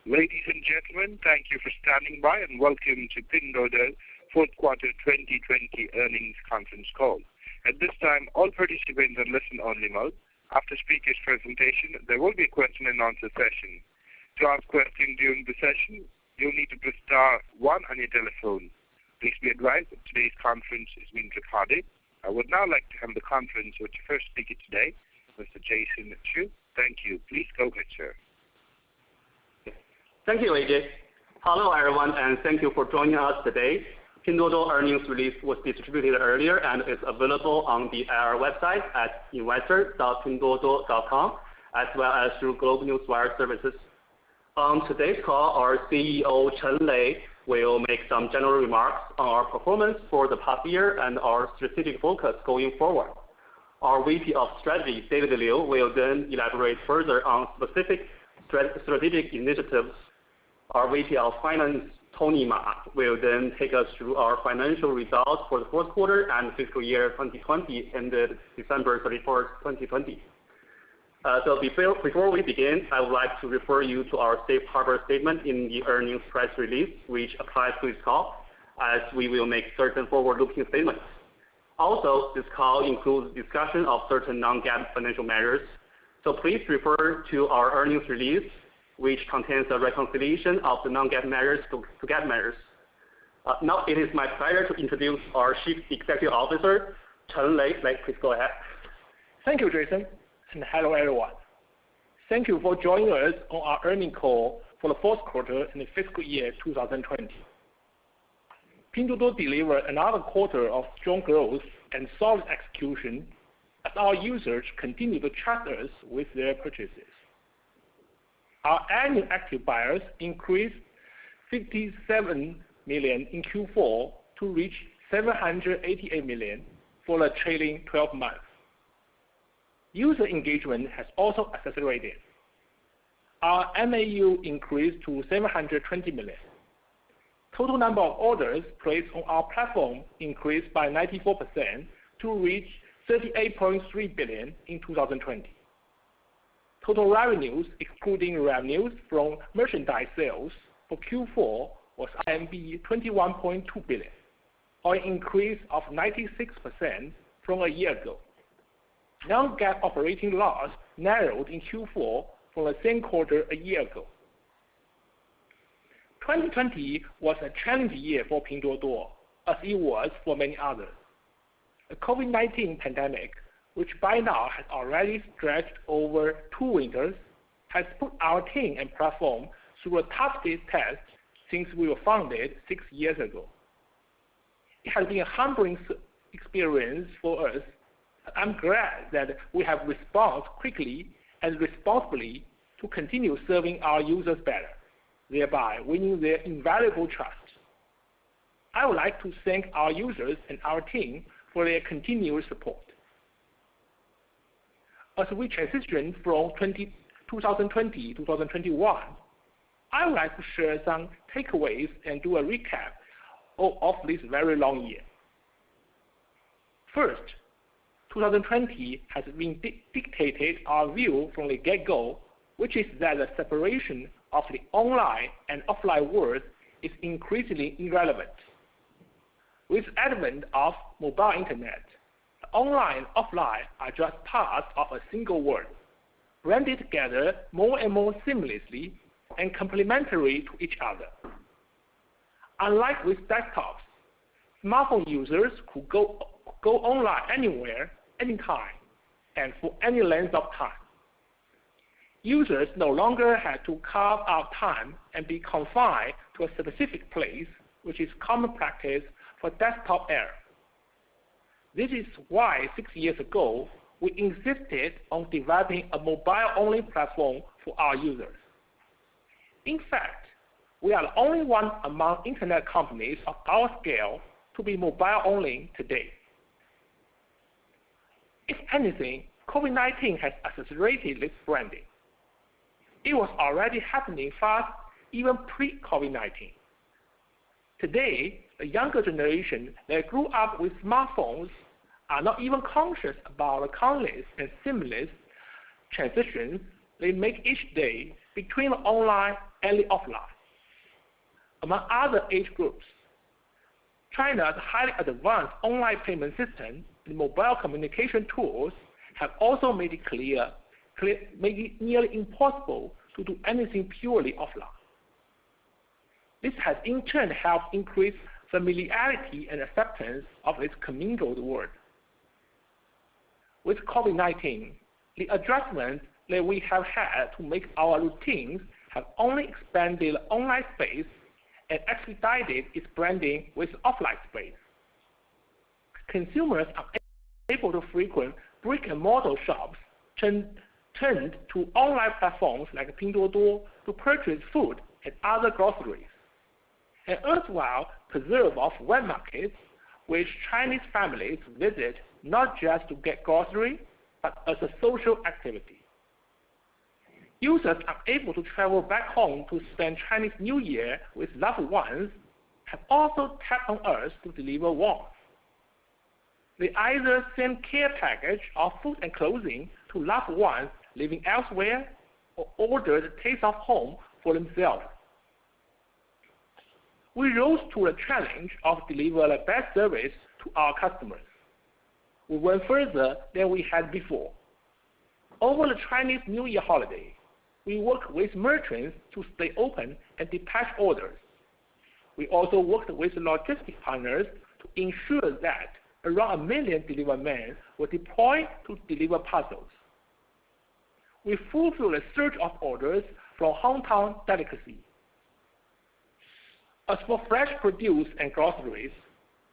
Ladies and gentlemen, thank you for standing by and welcome to Pinduoduo Q4 2020 earnings conference call. At this time, all participants are listen-only mode. After speaker's presentation, there will be a question and answer session. To ask questions during the session, you'll need to press star 1 on your telephone. Please be advised that today's conference is being recorded. I would now like to hand the conference with your first speaker today, Mr. Jason Chu. Thank you. Please go ahead, sir. Thank you, AJ. Hello, everyone, and thank you for joining us today. Pinduoduo earnings release was distributed earlier and is available on the IR website at investor.pinduoduo.com, as well as through Global Newswire services. On today's call, our CEO, Chen Lei, will make some general remarks on our performance for the past year and our strategic focus going forward. Our VP of Strategy, David Liu, will then elaborate further on specific strategic initiatives. Our VP of Finance, Tony Ma, will then take us through our financial results for the Q4 and fiscal year 2020 ended December 31st, 2020. So before we begin, I would like to refer you to our safe harbor statement in the earnings press release, which applies to this call, as we will make certain forward-looking statements. Also, this call includes discussion of certain non-GAAP financial measures, so please refer to our earnings release, which contains a reconciliation of the non-GAAP measures to GAAP measures. Now it is my pleasure to introduce our Chief Executive Officer, Chen Lei. Please go ahead. Thank you, Jason, and hello, everyone. Thank you for joining us on our earnings call for the Q4 in the fiscal year 2020. Pinduoduo delivered another quarter of strong growth and solid execution as our users continue to trust us with their purchases. Our annual active buyers increased 57 million in Q4 to reach 788 million for the trailing 12 months. User engagement has also accelerated. Our MAU increased to 720 million. Total number of orders placed on our platform increased by 94% to reach 38.3 billion in 2020. Total revenues, excluding revenues from merchandise sales for Q4, was 21.2 billion, or an increase of 96% from a year ago. Non-GAAP operating loss narrowed in Q4 from the same quarter a year ago. 2020 was a challenging year for Pinduoduo, as it was for many others. The COVID-19 pandemic, which by now has already stretched over 2 winters, has put our team and platform through a toughest test since we were founded 6 years ago. It has been a humbling experience for us. I'm glad that we have responded quickly and responsibly to continue serving our users better, thereby winning their invaluable trust. I would like to thank our users and our team for their continuous support. As we transition from 2020 to 2021, I would like to share some takeaways and do a recap of this very long year. First, 2020 has been dictated our view from the get-go, which is that the separation of the online and offline world is increasingly irrelevant. With the advent of mobile internet, the online and offline are just parts of a single world, blended together more and more seamlessly and complementary to each other. Unlike with desktops, smartphone users could go online anywhere, anytime, and for any length of time. Users no longer have to carve out time and be confined to a specific place, which is common practice for desktop era. This is why 6 years ago, we insisted on developing a mobile-only platform for our users. In fact, we are the only one among internet companies of our scale to be mobile-only today. If anything, COVID-19 has accelerated this branding. It was already happening fast even pre-COVID-19. Today, the younger generation that grew up with smartphones are not even conscious about the countless and seamless transitions they make each day between the online and the offline. Among other age groups, China's highly advanced online payment system and mobile communication tools have also made it nearly impossible to do anything purely offline. This has in turn helped increase familiarity and acceptance of this commingled world. With COVID-19, the adjustments that we have had to make our routines have only expanded the online space and expedited its branding with offline space. Consumers are able to frequent brick-and-mortar shops turned to online platforms like Pinduoduo to purchase food and other groceries, and erstwhile preserve-off wet markets, which Chinese families visit not just to get groceries, but as a social activity. Users are able to travel back home to spend Chinese New Year with loved ones have also tapped on us to deliver warmth. They either send care package of food and clothing to loved ones living elsewhere or order the taste of home for themselves. We rose to the challenge of delivering the best service to our customers. We went further than we had before. Over the Chinese New Year holiday, we worked with merchants to stay open and dispatch orders. We also worked with logistics partners to ensure that around 1 million delivery men were deployed to deliver parcels. We fulfilled a surge of orders from hometown delicacy. As for fresh produce and groceries,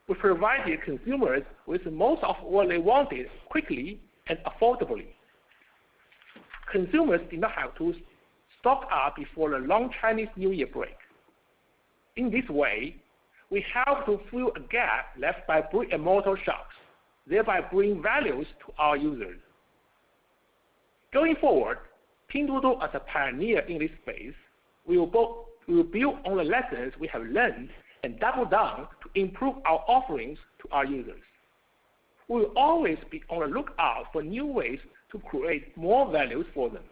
we provided consumers with most of what they wanted quickly and affordably. Consumers did not have to stock up before the long Chinese New Year break. In this way, we help to fill a gap left by brick-and-mortar shops, thereby bringing values to our users. Going forward, Pinduoduo as a pioneer in this space will build on the lessons we have learned and double down to improve our offerings to our users. We will always be on the lookout for new ways to create more values for them.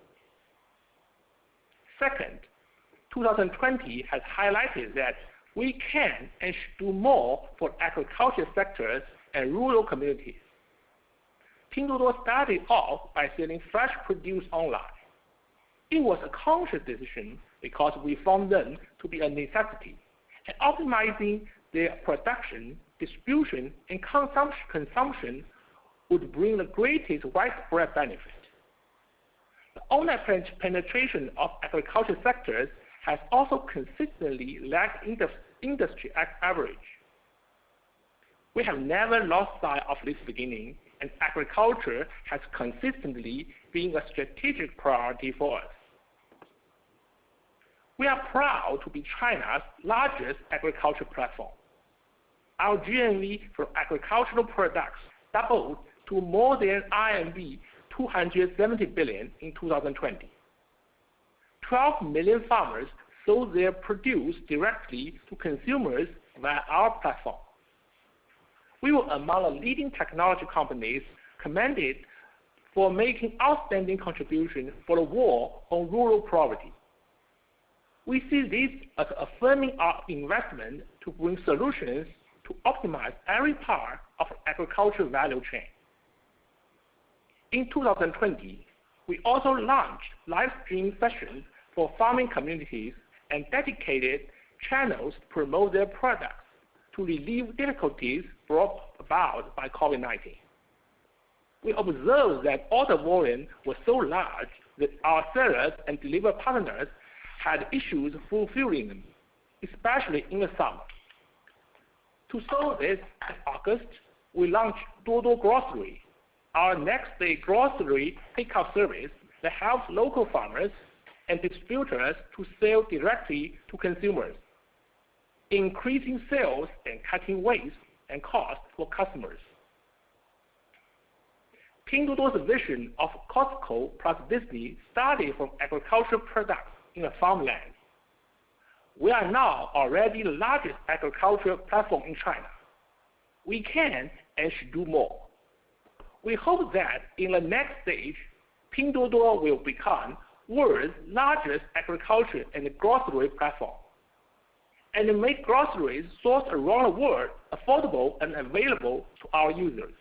Second, 2020 has highlighted that we can and should do more for agriculture sectors and rural communities. Pinduoduo started off by selling fresh produce online. It was a conscious decision because we found them to be a necessity, and optimizing their production, distribution, and consumption would bring the greatest widespread benefit. The online penetration of agriculture sectors has also consistently lagged industry average. We have never lost sight of this beginning, and agriculture has consistently been a strategic priority for us. We are proud to be China's largest agriculture platform. Our GMV for agricultural products doubled to more than RMB 270 billion in 2020. 12 million farmers sold their produce directly to consumers via our platform. We were among the leading technology companies commended for making outstanding contributions for the war on rural poverty. We see this as affirming our investment to bring solutions to optimize every part of the agricultural value chain. In 2020, we also launched live stream sessions for farming communities and dedicated channels to promote their products to relieve difficulties brought about by COVID-19. We observed that order volume was so large that our sellers and delivery partners had issues fulfilling them, especially in the summer. To solve this, in August, we launched Duoduo Grocery, our next-day grocery pickup service that helps local farmers and distributors to sell directly to consumers, increasing sales and cutting waste and cost for customers. Pinduoduo's vision of Costco plus Disney started from agricultural products in the farmland. We are now already the largest agricultural platform in China. We can and should do more. We hope that in the next stage, Pinduoduo will become world's largest agriculture and grocery platform, and make groceries sourced around the world affordable and available to our users.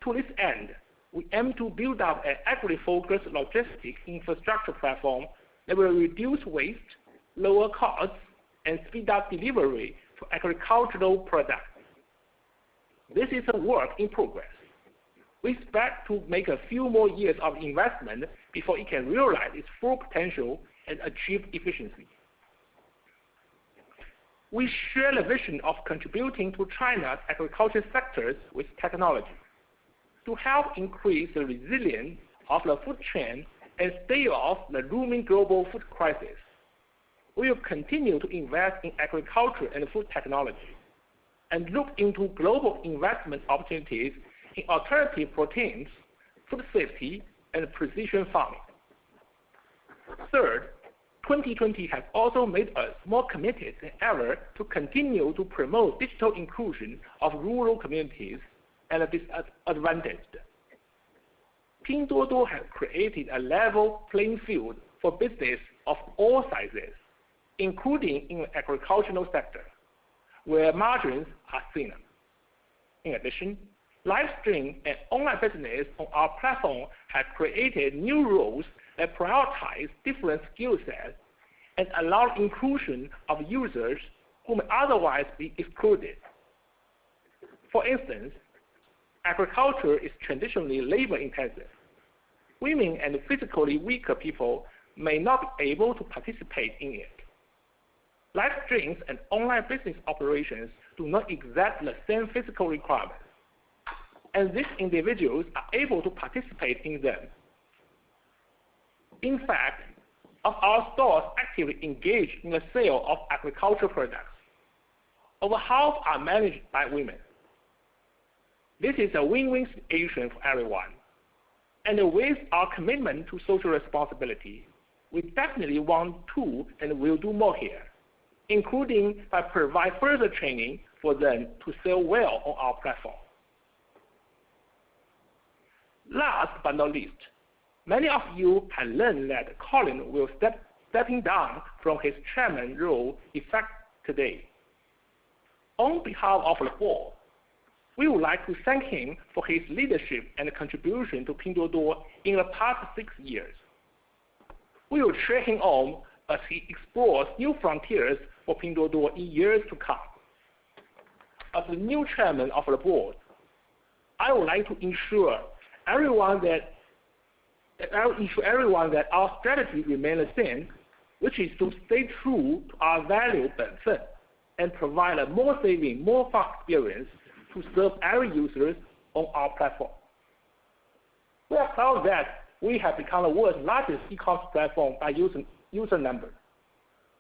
To this end, we aim to build up an agri-focused logistics infrastructure platform that will reduce waste, lower costs, and speed up delivery for agricultural products. This is a work in progress. We expect to make a few more years of investment before it can realize its full potential and achieve efficiency. We share the vision of contributing to China's agriculture sectors with technology to help increase the resilience of the food chain and stave off the looming global food crisis. We will continue to invest in agriculture and food technology and look into global investment opportunities in alternative proteins, food safety, and precision farming. Third, 2020 has also made us more committed than ever to continue to promote digital inclusion of rural communities and the disadvantaged. Pinduoduo has created a level playing field for business of all sizes, including in the agricultural sector, where margins are thinner. In addition, live stream and online business on our platform have created new roles that prioritize different skill sets and allow inclusion of users who may otherwise be excluded. For instance, agriculture is traditionally labor-intensive. Women and physically weaker people may not be able to participate in it. Live streams and online business operations do not exact the same physical requirements, and these individuals are able to participate in them. In fact, of our stores actively engaged in the sale of agricultural products, over half are managed by women. This is a win-win situation for everyone. And with our commitment to social responsibility, we definitely want to and will do more here, including by provide further training for them to sell well on our platform. Last but not least, many of you have learned that Colin will stepping down from his chairman role effective today. On behalf of the board, we would like to thank him for his leadership and contribution to Pinduoduo in the past 6 years. We will cheer him on as he explores new frontiers for Pinduoduo in years to come. As the new chairman of the board, I would like to ensure everyone that our strategy remains the same, which is to stay true to our value and provide a more saving, more fast experience to serve every users on our platform. We are proud that we have become the world's largest e-commerce platform by user number.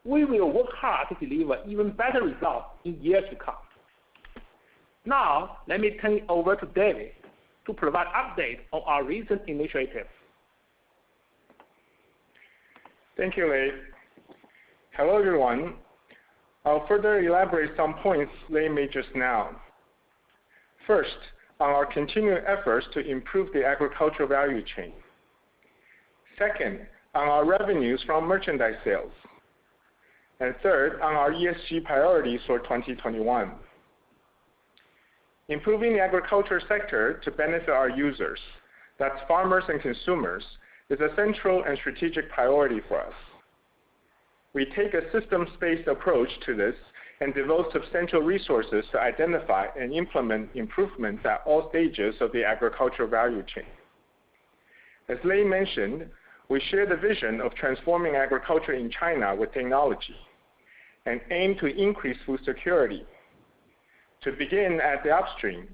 We will work hard to deliver even better results in years to come. Now, let me turn it over to David to provide updates on our recent initiatives. Thank you, Lei. Hello, everyone. I'll further elaborate some points Lei made just now. First, on our continuing efforts to improve the agricultural value chain. Second, on our revenues from merchandise sales. And third, on our ESG priorities for 2021. Improving the agriculture sector to benefit our users, that's farmers and consumers, is a central and strategic priority for us. We take a systems-based approach to this and devote substantial resources to identify and implement improvements at all stages of the agricultural value chain. As Lei mentioned, we share the vision of transforming agriculture in China with technology and aim to increase food security. To begin at the upstream,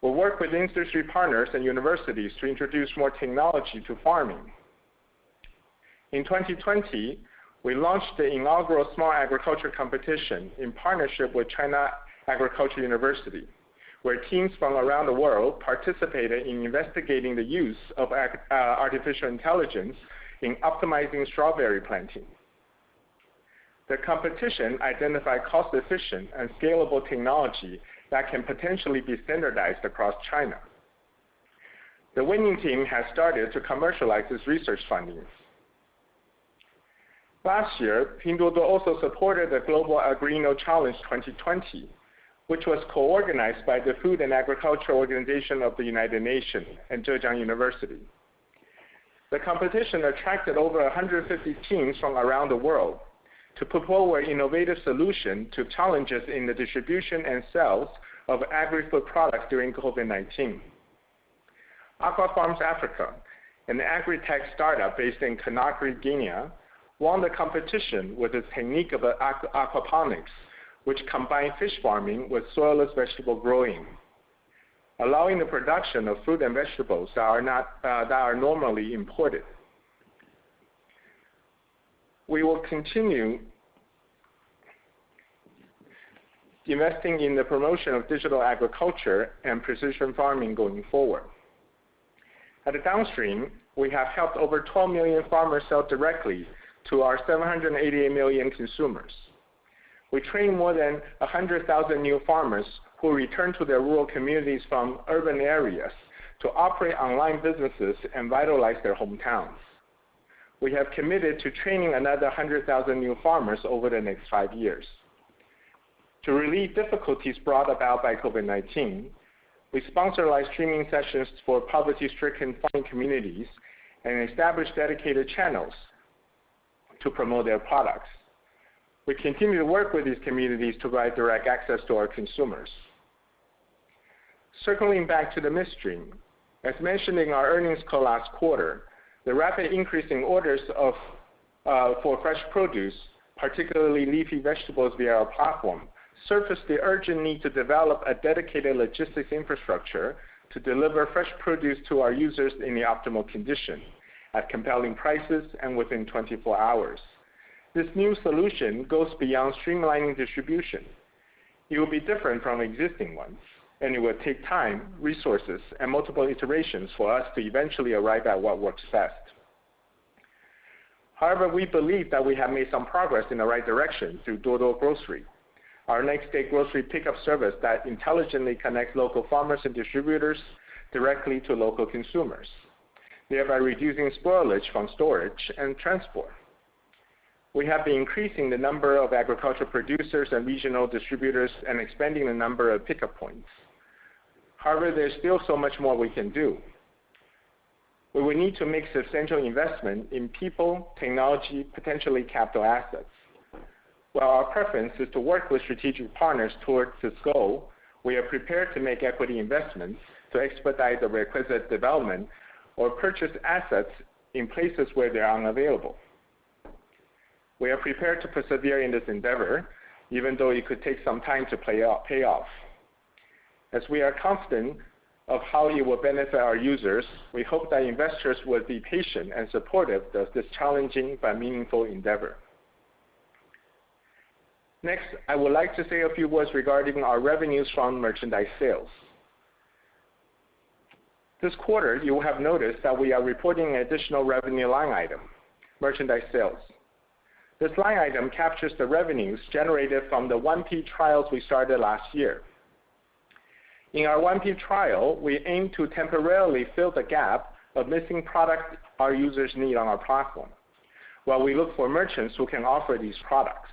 we'll work with industry partners and universities to introduce more technology to farming. In 2020, we launched the inaugural Small Agriculture Competition in partnership with China Agriculture University, where teams from around the world participated in investigating the use of artificial intelligence in optimizing strawberry planting. The competition identified cost-efficient and scalable technology that can potentially be standardized across China. The winning team has started to commercialize its research findings. Last year, Pinduoduo also supported the Global Agrino Challenge 2020, which was co-organized by the Food and Agriculture Organization of the United Nations and Zhejiang University. The competition attracted over 150 teams from around the world to put forward innovative solutions to challenges in the distribution and sales of agri-food products during COVID-19. Aqua Farms Africa, an agri-tech startup based in Conakry, Guinea, won the competition with its technique of aquaponics, which combined fish farming with soilless vegetable growing, allowing the production of fruit and vegetables that are normally imported. We will continue investing in the promotion of digital agriculture and precision farming going forward. At the downstream, we have helped over 12 million farmers sell directly to our 788 million consumers. We train more than 100,000 new farmers who return to their rural communities from urban areas to operate online businesses and vitalize their hometowns. We have committed to training another 100,000 new farmers over the next 5 years. To relieve difficulties brought about by COVID-19, we sponsor live streaming sessions for poverty-stricken farming communities and establish dedicated channels to promote their products. We continue to work with these communities to provide direct access to our consumers. Circling back to the midstream, as mentioned in our earnings call last quarter, the rapid increase in orders for fresh produce, particularly leafy vegetables via our platform, surfaced the urgent need to develop a dedicated logistics infrastructure to deliver fresh produce to our users in the optimal condition, at compelling prices and within 24 hours. This new solution goes beyond streamlining distribution. It will be different from existing ones, and it will take time, resources, and multiple iterations for us to eventually arrive at what works best. However, we believe that we have made some progress in the right direction through Duoduo Grocery, our next-day grocery pickup service that intelligently connects local farmers and distributors directly to local consumers, thereby reducing spoilage from storage and transport. We have been increasing the number of agricultural producers and regional distributors and expanding the number of pickup points. However, there's still so much more we can do. We will need to make substantial investment in people, technology, potentially capital assets. While our preference is to work with strategic partners towards this goal, we are prepared to make equity investments to expedite the requisite development or purchase assets in places where they are unavailable. We are prepared to persevere in this endeavor, even though it could take some time to pay off. As we are confident of how it will benefit our users, we hope that investors will be patient and supportive of this challenging but meaningful endeavor. Next, I would like to say a few words regarding our revenues from merchandise sales. This quarter, you will have noticed that we are reporting an additional revenue line item, merchandise sales. This line item captures the revenues generated from the 1P trials we started last year. In our 1P trial, we aim to temporarily fill the gap of missing products our users need on our platform, while we look for merchants who can offer these products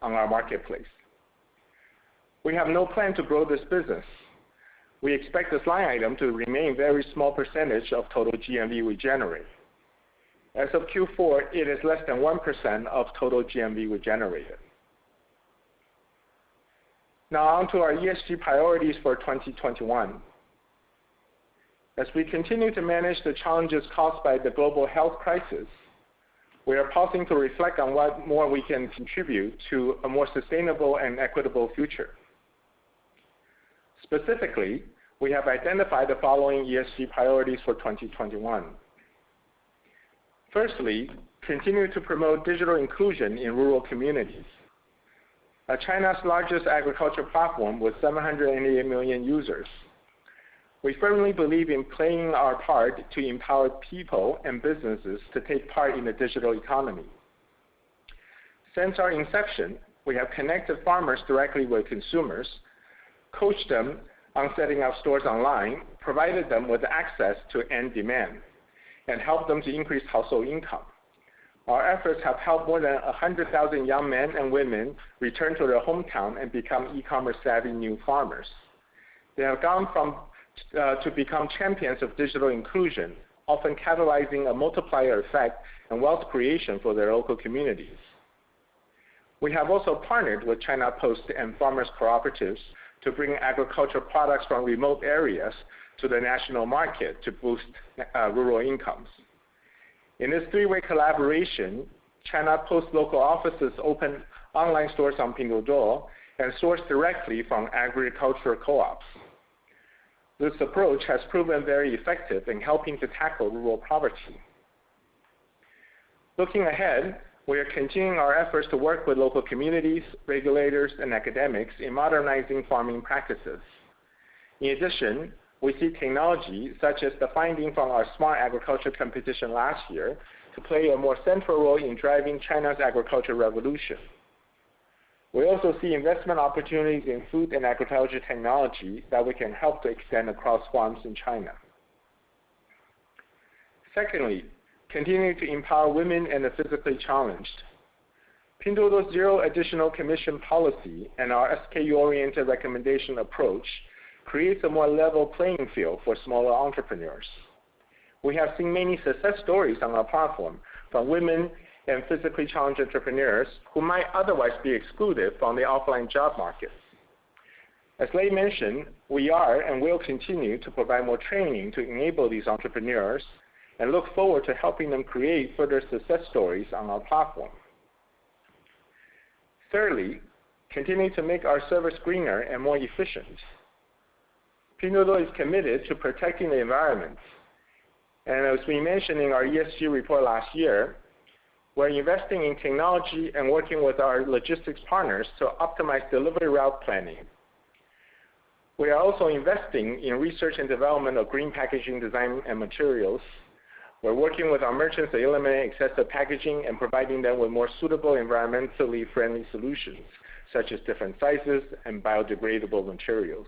on our marketplace. We have no plan to grow this business. We expect this line item to remain a very small percentage of total GMV we generate. As of Q4, it is less than 1% of total GMV we generated. Now on to our ESG priorities for 2021. As we continue to manage the challenges caused by the global health crisis, we are pausing to reflect on what more we can contribute to a more sustainable and equitable future. Specifically, we have identified the following ESG priorities for 2021. Firstly, continue to promote digital inclusion in rural communities. As China's largest agriculture platform with 788 million users, we firmly believe in playing our part to empower people and businesses to take part in the digital economy. Since our inception, we have connected farmers directly with consumers, coached them on setting up stores online, provided them with access to end demand, and helped them to increase household income, Our efforts have helped more than 100,000 young men and women return to their hometown and become e-commerce savvy new farmers. They have gone to become champions of digital inclusion, often catalyzing a multiplier effect and wealth creation for their local communities. We have also partnered with China Post and farmers cooperatives to bring agricultural products from remote areas to the national market to boost rural incomes. In this three-way collaboration, China Post local offices open online stores on Pinduoduo and source directly from agricultural co-ops. This approach has proven very effective in helping to tackle rural poverty. Looking ahead, we are continuing our efforts to work with local communities, regulators, and academics in modernizing farming practices. In addition, we see technology, such as the finding from our smart agriculture competition last year, to play a more central role in driving China's agricultural revolution. We also see investment opportunities in food and agriculture technology that we can help to extend across farms in China. Secondly, continue to empower women and the physically challenged. Pinduoduo's zero additional commission policy and our SKU-oriented recommendation approach creates a more level playing field for smaller entrepreneurs. We have seen many success stories on our platform from women and physically challenged entrepreneurs who might otherwise be excluded from the offline job market. As Lei mentioned, we are and will continue to provide more training to enable these entrepreneurs and look forward to helping them create further success stories on our platform. Thirdly, continue to make our service greener and more efficient. Pinduoduo is committed to protecting the environment. And as we mentioned in our ESG report last year, we're investing in technology and working with our logistics partners to optimize delivery route planning. We are also investing in research and development of green packaging design and materials. We're working with our merchants to eliminate excessive packaging and providing them with more suitable environmentally friendly solutions, such as different sizes and biodegradable materials.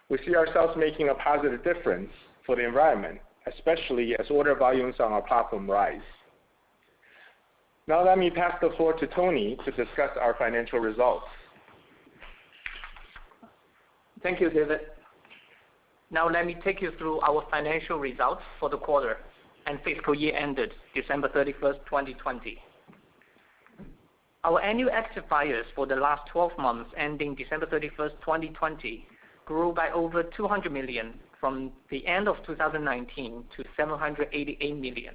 We see ourselves making a positive difference for the environment, especially as order volumes on our platform rise. Now let me pass the floor to Tony to discuss our financial results. Thank you, David. Now let me take you through our financial results for the quarter and fiscal year ended December 31st, 2020. Our annual active buyers for the last 12 months ending December 31st, 2020 grew by over 200 million from the end of 2019 to 788 million.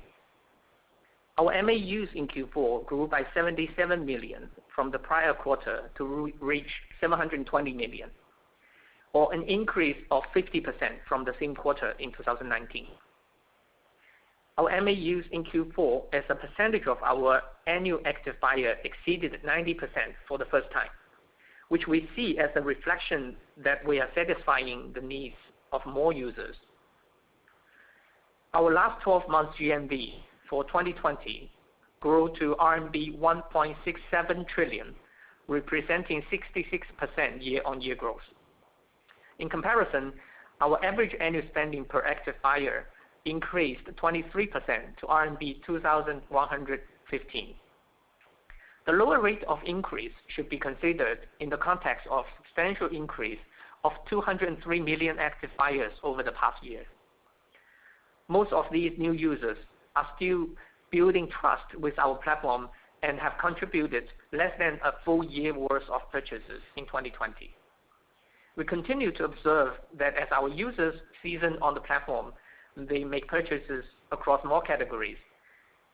Our MAUs in Q4 grew by 77 million from the prior quarter to reach 720 million, or an increase of 50% from the same quarter in 2019. Our MAUs in Q4 as a percentage of our annual active buyer exceeded 90% for the first time, which we see as a reflection that we are satisfying the needs of more users. Our last 12 months GMV for 2020 grew to RMB 1.67 trillion, representing 66% year-on-year growth. In comparison, our average annual spending per active buyer increased 23% to RMB 2,115. The lower rate of increase should be considered in the context of substantial increase of 203 million active buyers over the past year. Most of these new users are still building trust with our platform and have contributed less than a full year worth of purchases in 2020. We continue to observe that as our users season on the platform, they make purchases across more categories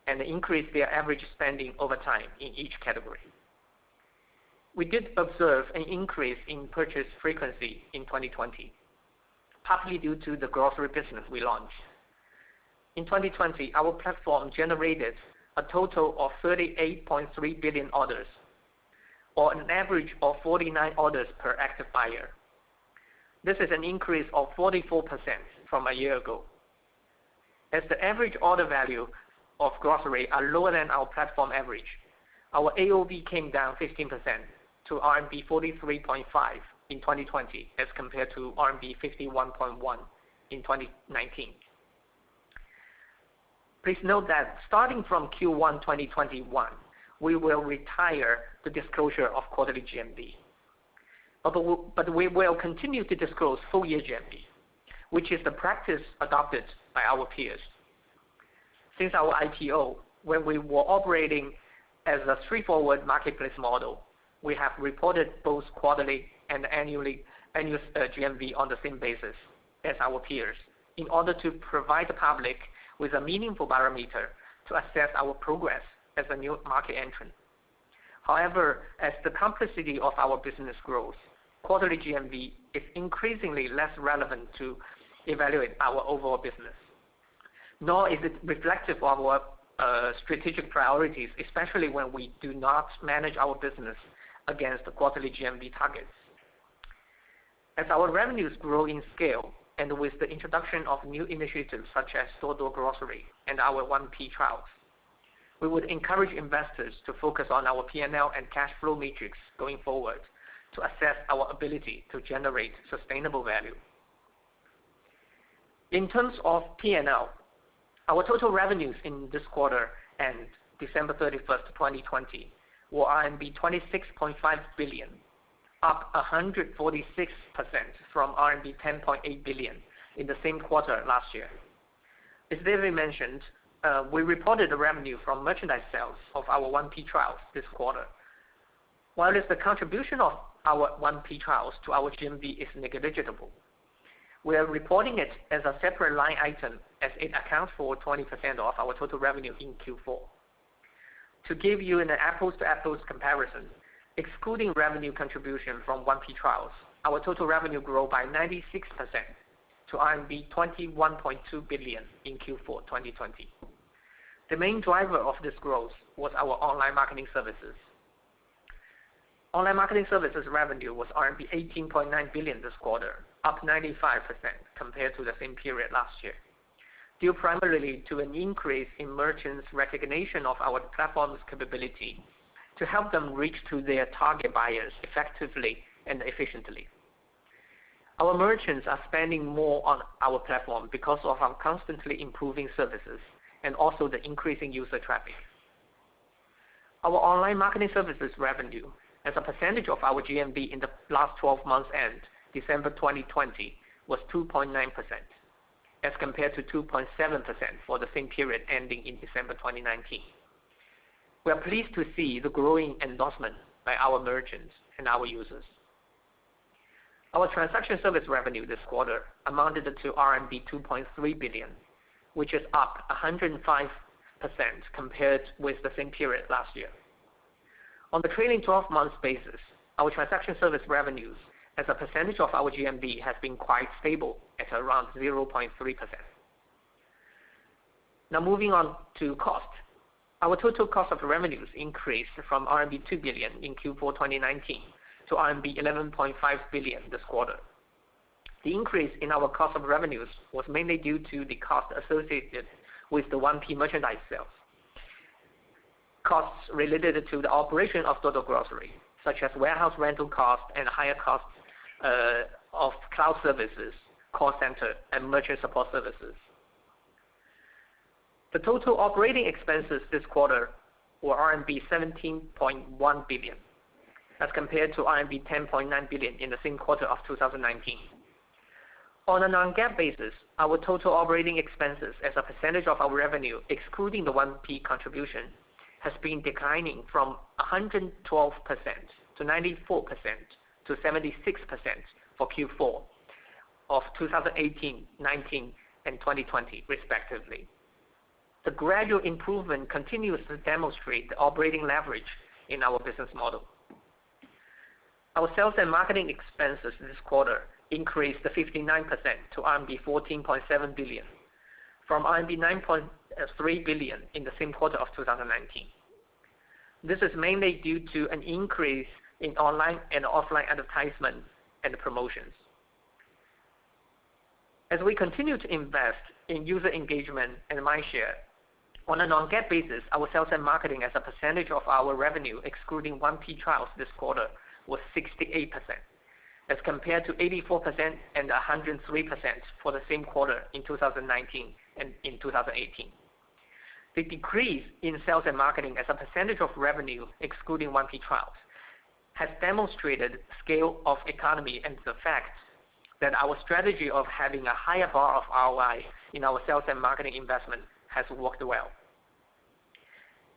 and increase their average spending over time in each category. We did observe an increase in purchase frequency in 2020, partly due to the grocery business we launched. In 2020, our platform generated a total of 38.3 billion orders, or an average of 49 orders per active buyer. This is an increase of 44% from a year ago. As the average order value of grocery are lower than our platform average, our AOV came down 15% to RMB 43.5 in 2020 as compared to RMB 51.1 in 2019. Please note that starting from Q1 2021, we will retire the disclosure of quarterly GMV. But we will continue to disclose full year GMV, which is the practice adopted by our peers. Since our IPO, when we were operating as a straightforward marketplace model, we have reported both quarterly and annual GMV on the same basis as our peers in order to provide the public with a meaningful barometer to assess our progress as a new market entrant. However, as the complexity of our business grows, quarterly GMV is increasingly less relevant to evaluate our overall business, nor is it reflective of our strategic priorities, especially when we do not manage our business against the quarterly GMV targets. As our revenues grow in scale, and with the introduction of new initiatives such as Pinduoduo Grocery and our 1P trials, we would encourage investors to focus on our P&L and cash flow metrics going forward to assess our ability to generate sustainable value. In terms of P&L, our total revenues in this quarter and December 31st, 2020 were RMB 26.5 billion, up 146% from RMB 10.8 billion in the same quarter last year. As David mentioned, we reported the revenue from merchandise sales of our 1P trials this quarter. While the contribution of our 1P trials to our GMV is negligible, we are reporting it as a separate line item as it accounts for 20% of our total revenue in Q4. To give you an apples-to-apples comparison, excluding revenue contribution from 1P trials, our total revenue grew by 96% to RMB 21.2 billion in Q4 2020. The main driver of this growth was our online marketing services. Online marketing services revenue was RMB 18.9 billion this quarter, up 95% compared to the same period last year, due primarily to an increase in merchants' recognition of our platform's capability to help them reach to their target buyers effectively and efficiently. Our merchants are spending more on our platform because of our constantly improving services and also the increasing user traffic. Our online marketing services revenue as a percentage of our GMV in the last 12 months end, December 2020, was 2.9%, as compared to 2.7% for the same period ending in December 2019. We are pleased to see the growing endorsement by our merchants and our users. Our transaction service revenue this quarter amounted to RMB 2.3 billion, which is up 105% compared with the same period last year. On the trailing 12 months basis, our transaction service revenues as a percentage of our GMV has been quite stable at around 0.3%. Now moving on to cost. Our total cost of revenues increased from RMB 2 billion in Q4 2019 to RMB 11.5 billion this quarter. The increase in our cost of revenues was mainly due to the cost associated with the 1P merchandise sales, costs related to the operation of Pinduoduo Grocery, such as warehouse rental costs and higher costs of cloud services, call center, and merchant support services. The total operating expenses this quarter were RMB 17.1 billion, as compared to RMB 10.9 billion in the same quarter of 2019. On a non-GAAP basis, our total operating expenses as a percentage of our revenue, excluding the 1P contribution, has been declining from 112% to 94% to 76% for Q4 of 2018, 19, and 2020, respectively. The gradual improvement continues to demonstrate the operating leverage in our business model. Our sales and marketing expenses this quarter increased 59% to RMB 14.7 billion, from RMB 9.3 billion in the same quarter of 2019. This is mainly due to an increase in online and offline advertisement and promotions. As we continue to invest in user engagement and mindshare, on a non-GAAP basis, our sales and marketing as a percentage of our revenue, excluding 1P trials this quarter, was 68%, as compared to 84% and 103% for the same quarter in 2019 and in 2018. The decrease in sales and marketing as a percentage of revenue, excluding 1P trials, has demonstrated scale of economy and the fact that our strategy of having a higher bar of ROI in our sales and marketing investment has worked well.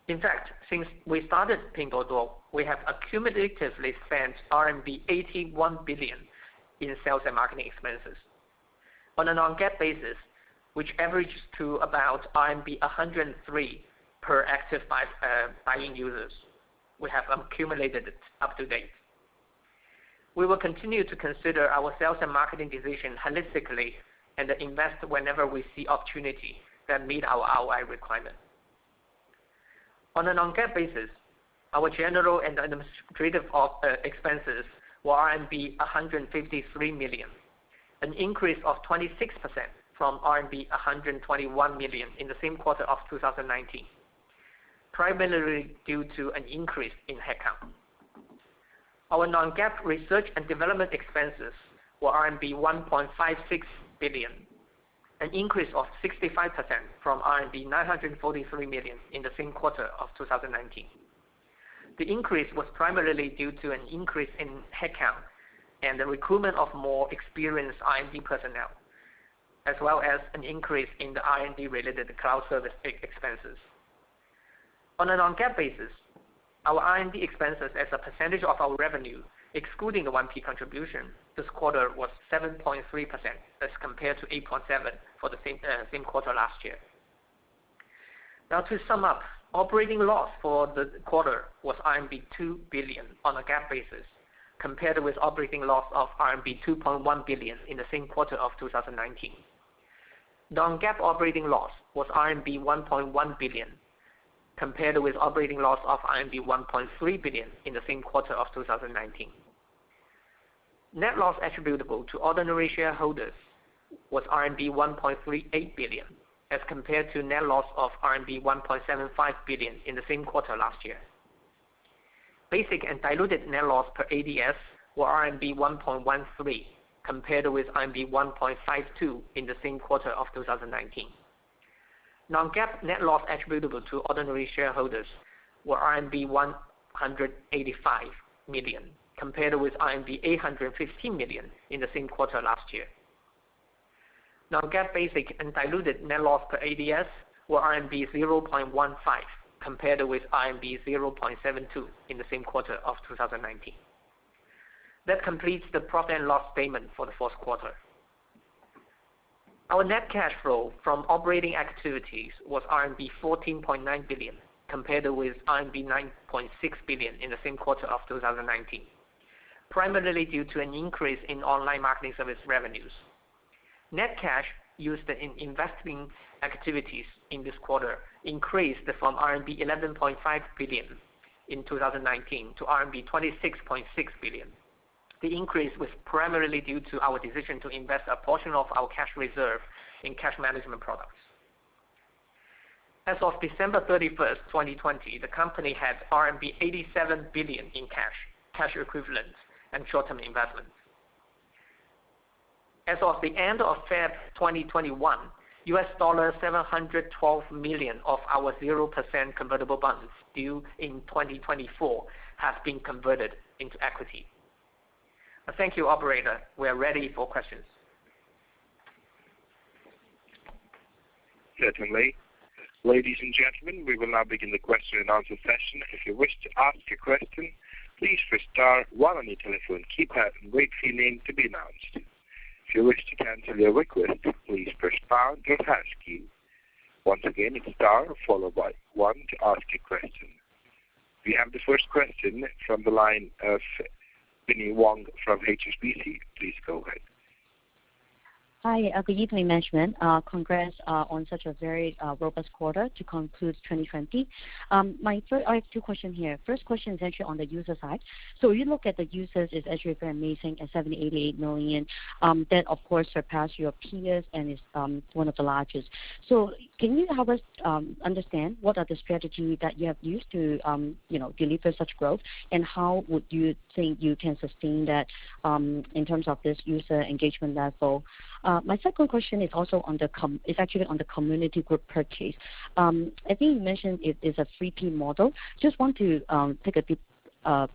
In fact, since we started Pinduoduo, we have accumulatively spent RMB 81 billion in sales and marketing expenses. On a non-GAAP basis, which averages to about RMB 103 per active buying users, we have accumulated it up to date. We will continue to consider our sales and marketing decision holistically and invest whenever we see opportunity that meet our ROI requirement. On a non-GAAP basis, our general and administrative expenses were RMB 153 million, an increase of 26% from RMB 121 million in the same quarter of 2019, primarily due to an increase in headcount. Our non-GAAP research and development expenses were RMB 1.56 billion, an increase of 65% from RMB 943 million in the same quarter of 2019. The increase was primarily due to an increase in headcount and the recruitment of more experienced R&D personnel, as well as an increase in the R&D related cloud service expenses. On a non-GAAP basis, our R&D expenses as a percentage of our revenue, excluding the 1P contribution, this quarter was 7.3% as compared to 8.7% for the same quarter last year. Now to sum up, operating loss for the quarter was RMB 2 billion on a GAAP basis, compared with operating loss of RMB 2.1 billion in the same quarter of 2019. Non-GAAP operating loss was RMB 1.1 billion, compared with operating loss of RMB 1.3 billion in the same quarter of 2019. Net loss attributable to ordinary shareholders was RMB 1.38 billion, as compared to net loss of RMB 1.75 billion in the same quarter last year. Basic and diluted net loss per ADS were RMB 1.13, compared with RMB 1.52 in the same quarter of 2019. Non-GAAP net loss attributable to ordinary shareholders were RMB 185 million, compared with RMB 815 million in the same quarter last year. Non-GAAP basic and diluted net loss per ADS were RMB 0.15, compared with RMB 0.72 in the same quarter of 2019. That completes the profit and loss statement for the fourth quarter. Our net cash flow from operating activities was RMB 14.9 billion, compared with RMB 9.6 billion in the same quarter of 2019, primarily due to an increase in online marketing service revenues. Net cash used in investing activities in this quarter increased from RMB 11.5 billion in 2019 to RMB 26.6 billion. The increase was primarily due to our decision to invest a portion of our cash reserve in cash management products. As of December 31st, 2020, the company had RMB 87 billion in cash equivalents, and short-term investments. As of the end of Feb 2021, $712 million of our 0% convertible bonds due in 2024 have been converted into equity. Thank you, operator. We are ready for questions. Certainly. Ladies and gentlemen, we will now begin the question and answer session. If you wish to ask a question, please press star 1 on your telephone keypad and wait for your name to be announced. If you wish to cancel your request, please press pound or hash key. Once again, it's star followed by 1 to ask a question. We have the first question from the line of Binnie Wong from HSBC. Please go ahead. Hi, good evening, management. Congrats on such a very robust quarter to conclude 2020. I have two questions here. First question is actually on the user side. So you look at the users, is actually very amazing at 88 million. That of course surpassed your peers and is one of the largest. So can you help us understand what are the strategies that you have used to deliver such growth, and how would you think you can sustain that in terms of this user engagement level? My second question is also on the it's actually on the community group purchase. I think you mentioned it is a 3P model. Just want to take a deep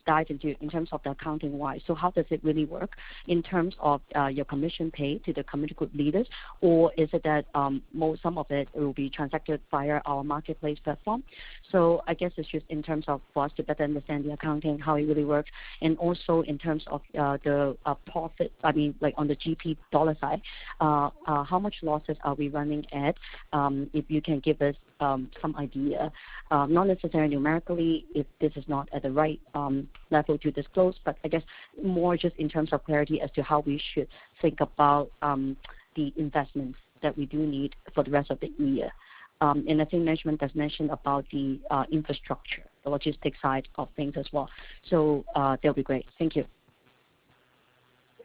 dive into in terms of the accounting wise. So how does it really work in terms of your commission paid to the community group leaders, or is it that some of it will be transacted via our marketplace platform? So I guess it's just in terms of for us to better understand the accounting, how it really works, and also in terms of the profit. I mean, like on the GP dollar side, how much losses are we running at? If you can give us some idea, not necessarily numerically, if this is not at the right level to disclose, but I guess more just in terms of clarity as to how we should think about the investments that we do need for the rest of the year. And I think management has mentioned about the infrastructure, the logistics side of things as well. So that'll be great. Thank you.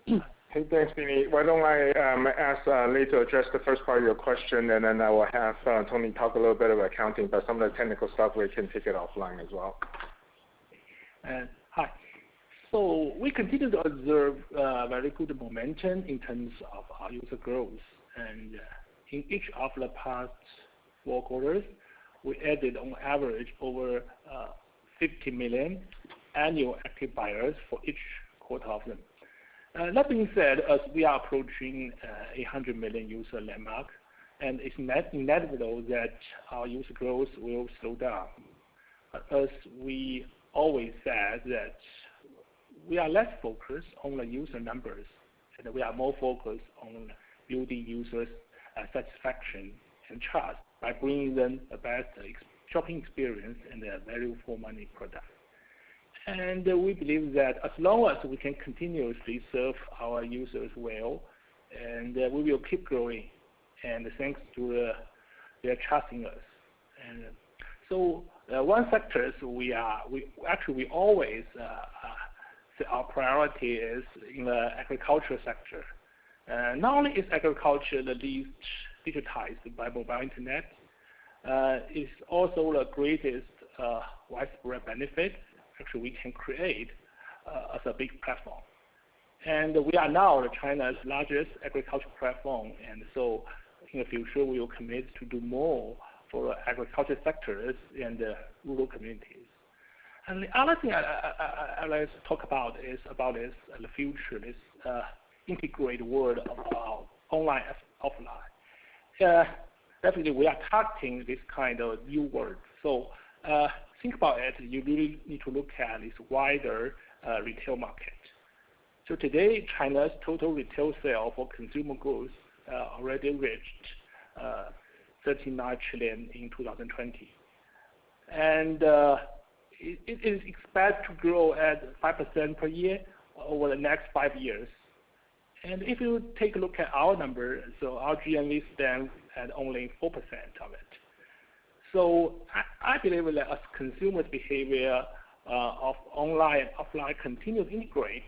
Hey, thanks, Mimi. Why don't I ask Lei to address the first part of your question, and then I will have Tony talk a little bit about accounting, but some of the technical stuff we can take it offline as well. Hi. So we continue to observe very good momentum in terms of our user growth, and in each of the past 4 quarters, we added on average over 50 million annual active buyers for each quarter of them. That being said, as we are approaching 100 million user landmark, and it's inevitable that our user growth will slow down. As we always said that we are less focused on the user numbers, and we are more focused on building users' satisfaction and trust by bringing them the best shopping experience and a value for money product. And we believe that as long as we can continuously serve our users well, and we will keep growing, and thanks to their trust in us. And so one sector is we always say our priority is in the agriculture sector. Not only is agriculture the least digitized by mobile internet, it's also the greatest widespread benefit we can create as a big platform. And we are now China's largest agricultural platform, and so in the future we will commit to do more for agriculture sectors and rural communities. And the other thing I like to talk about is the future, this integrated world of online and offline. Definitely we are targeting this kind of new world. So think about it, you really need to look at this wider retail market. So today, China's total retail sale for consumer goods already reached 39 trillion in 2020. And it is expected to grow at 5% per year over the next 5 years. And if you take a look at our number, so our GMV stands at only 4% of it. So I believe that as consumers' behavior of online and offline continue to integrate,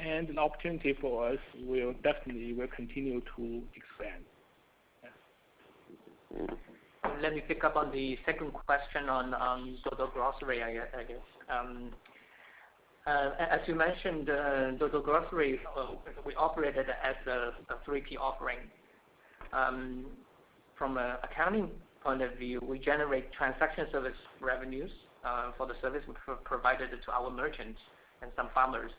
and the opportunity for us will continue to expand. Yeah. Let me pick up on the second question on Duoduo Grocery, I guess. As you mentioned, Duoduo Grocery, we operated as a 3P offering. From an accounting point of view, we generate transaction service revenues for the service we provided to our merchants and some farmers.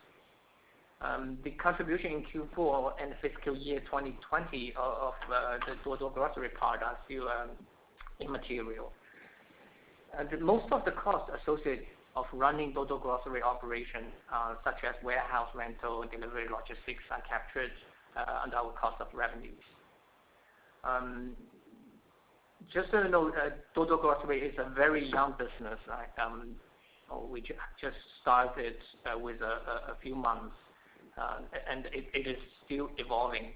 The contribution in Q4 and fiscal year 2020 of the Duoduo Grocery part are still immaterial. Most of the costs associated of running Duoduo Grocery operation, such as warehouse rental, delivery logistics, are captured under our cost of revenues. Just so you know, Duoduo Grocery is a very young business. We just started with a few months, and it is still evolving.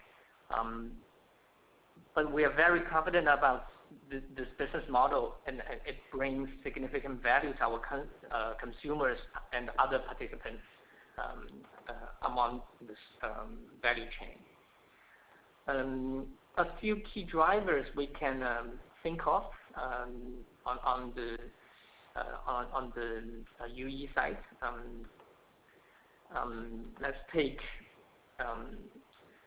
But we are very confident about this business model, and it brings significant value to our consumers and other participants among this value chain. A few key drivers we can think of on the UE side. Let's take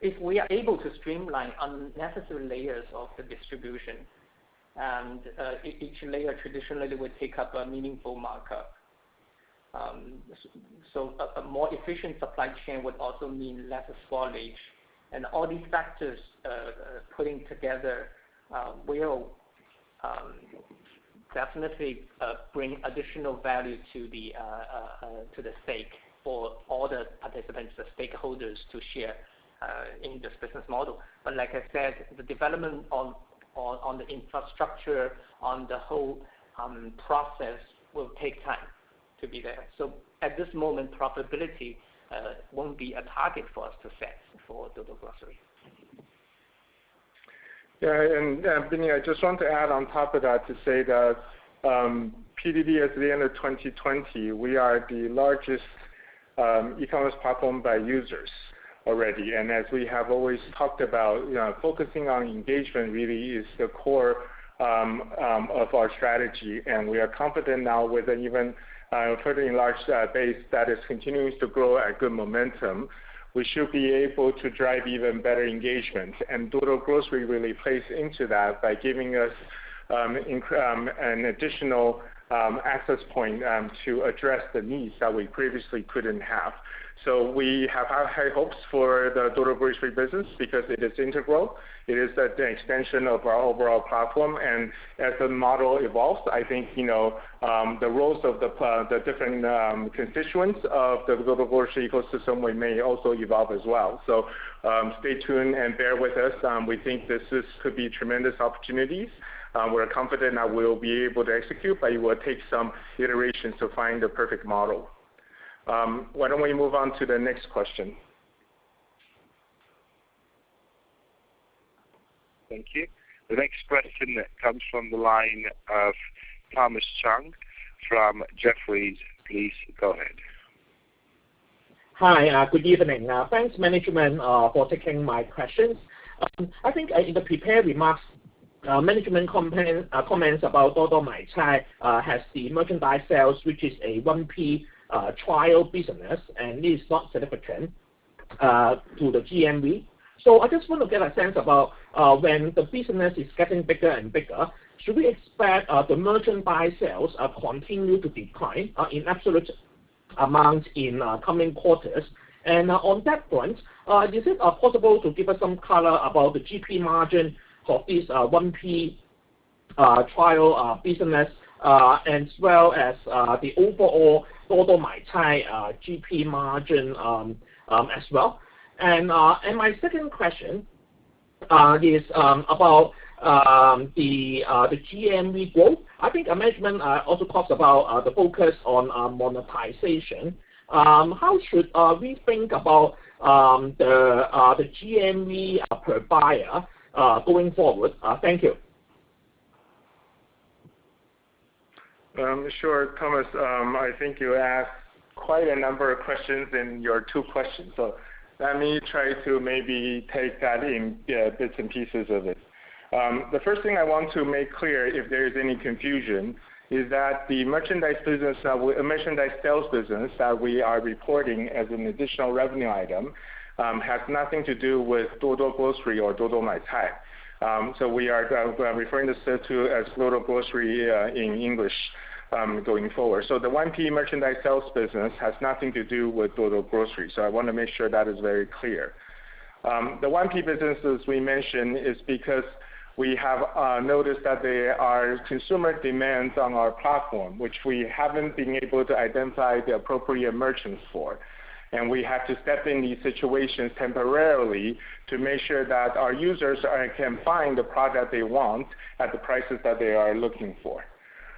If we are able to streamline unnecessary layers of the distribution, and each layer traditionally would take up a meaningful markup. So a more efficient supply chain would also mean less spoilage. And all these factors putting together will definitely bring additional value to the stake for all the participants, the stakeholders, to share in this business model. But like I said, the development on the infrastructure, on the whole process will take time to be there. So at this moment, profitability won't be a target for us to set for Duoduo Grocery. Yeah, and Binnie, I just want to add on top of that to say that PDD at the end of 2020, we are the largest e-commerce platform by users already. And as we have always talked about, focusing on engagement really is the core of our strategy. And we are confident now with an even further enlarged base that is continuing to grow at good momentum. We should be able to drive even better engagement. And Duoduo Grocery really plays into that by giving us an additional access point to address the needs that we previously couldn't have. So we have high hopes for the Duoduo Grocery business because it is integral. It is an extension of our overall platform, and as the model evolves, I think the roles of the different constituents of the Duoduo Grocery ecosystem may also evolve as well. So stay tuned and bear with us. We think this could be tremendous opportunities. We're confident that we'll be able to execute, but it will take some iterations to find the perfect model. Why don't we move on to the next question? Thank you. The next question comes from the line of Thomas Chang from Jefferies. Please go ahead. Hi, good evening. Thanks, management, for taking my questions. I think in the prepared remarks, management comments about Duoduo Maicai has the merchandise sales, which is a 1P trial business, and it is not significant to the GMV. So I just want to get a sense about when the business is getting bigger and bigger, should we expect the merchandise sales continue to decline in absolute amount in coming quarters? And on that front, is it possible to give us some color about the GP margin of this 1P trial business, as well as the overall Duoduo Maicai GP margin as well? And my second question is about the GMV growth. I think management also talks about the focus on monetization. How should we think about the GMV per buyer going forward? Thank you. Sure, Thomas. I think you asked quite a number of questions in your two questions. So let me try to maybe take that in bits and pieces of it. The first thing I want to make clear, if there is any confusion, is that the merchandise sales business that we are reporting as an additional revenue item has nothing to do with Duoduo Grocery or Duoduo Maicai. So we are referring to as Duoduo Grocery in English going forward. So the 1P merchandise sales business has nothing to do with Duoduo Grocery. So I want to make sure that is very clear. The 1P business, as we mentioned, is because we have noticed that there are consumer demands on our platform, which we haven't been able to identify the appropriate merchants for. And we have to step in these situations temporarily to make sure that our users can find the product they want at the prices that they are looking for.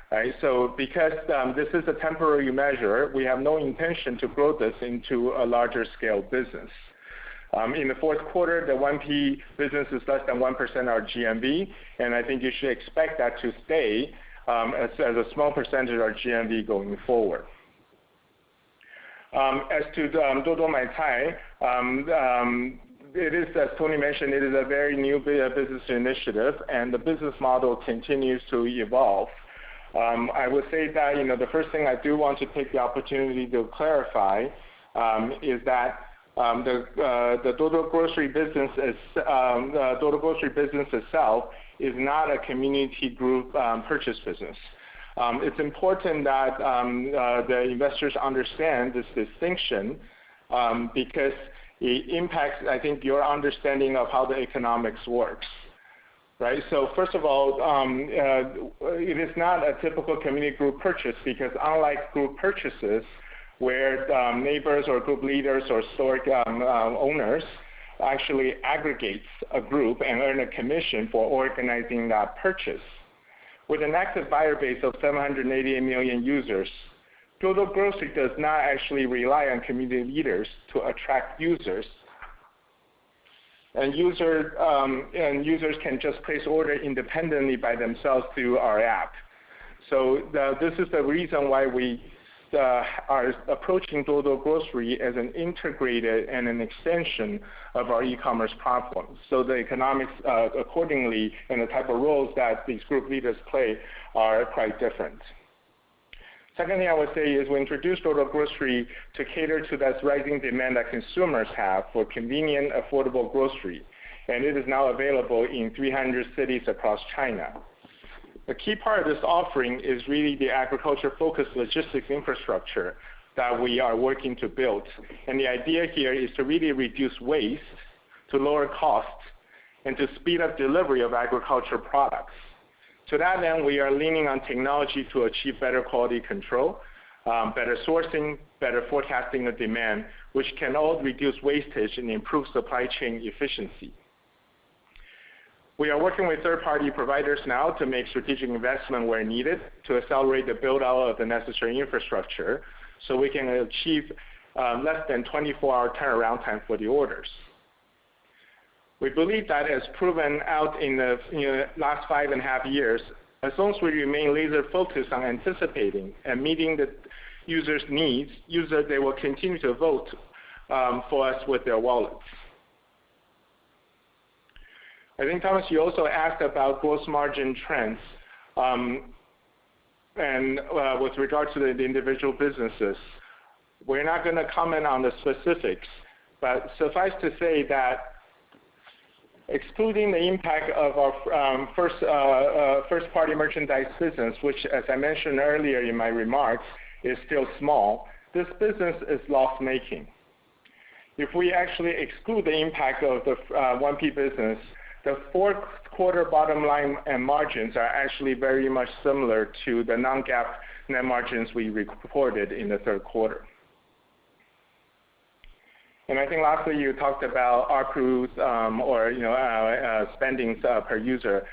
Right? So because this is a temporary measure, we have no intention to grow this into a larger scale business. In the fourth quarter, the 1P business is less than 1% of our GMV, and I think you should expect that to stay as a small percentage of our GMV going forward. As to Duoduo Maicai, it is, as Tony mentioned, it is a very new business initiative, and the business model continues to evolve. I would say that the first thing I do want to take the opportunity to clarify is that The Duoduo grocery business itself is not a community group purchase business. It's important that the investors understand this distinction because it impacts, I think, your understanding of how the economics works. Right. So first of all, it is not a typical community group purchase because unlike group purchases, where neighbors or group leaders or store owners actually aggregates a group and earn a commission for organizing that purchase. With an active buyer base of 788 million users, Duoduo Grocery does not actually rely on community leaders to attract users. And users can just place order independently by themselves through our app. So this is the reason why we are approaching Duoduo Grocery as an integrated and an extension of our e-commerce platform. So the economics accordingly and the type of roles that these group leaders play are quite different. Second thing I would say is we introduced Duoduo Grocery to cater to that rising demand that consumers have for convenient, affordable grocery, and it is now available in 300 cities across China. The key part of this offering is really the agriculture-focused logistics infrastructure that we are working to build. And the idea here is to really reduce waste, to lower costs, and to speed up delivery of agriculture products. To that end, we are leaning on technology to achieve better quality control, better sourcing, better forecasting of demand, which can all reduce wastage and improve supply chain efficiency. We are working with third-party providers now to make strategic investment where needed to accelerate the build-out of the necessary infrastructure so we can achieve less than 24-hour turnaround time for the orders. We believe that as proven out in the last 5.5 years, as long as we remain laser-focused on anticipating and meeting the users' needs, they will continue to vote for us with their wallets. I think, Thomas, you also asked about gross margin trends. And with regard to the individual businesses, we're not going to comment on the specifics, but suffice to say that excluding the impact of our first-party merchandise business, which, as I mentioned earlier in my remarks, is still small, this business is loss-making. If we actually exclude the impact of the 1P business, the fourth quarter bottom line and margins are actually very much similar to the non-GAAP net margins we reported in the third quarter. And I think lastly, you talked about ARPUs or spendings per user.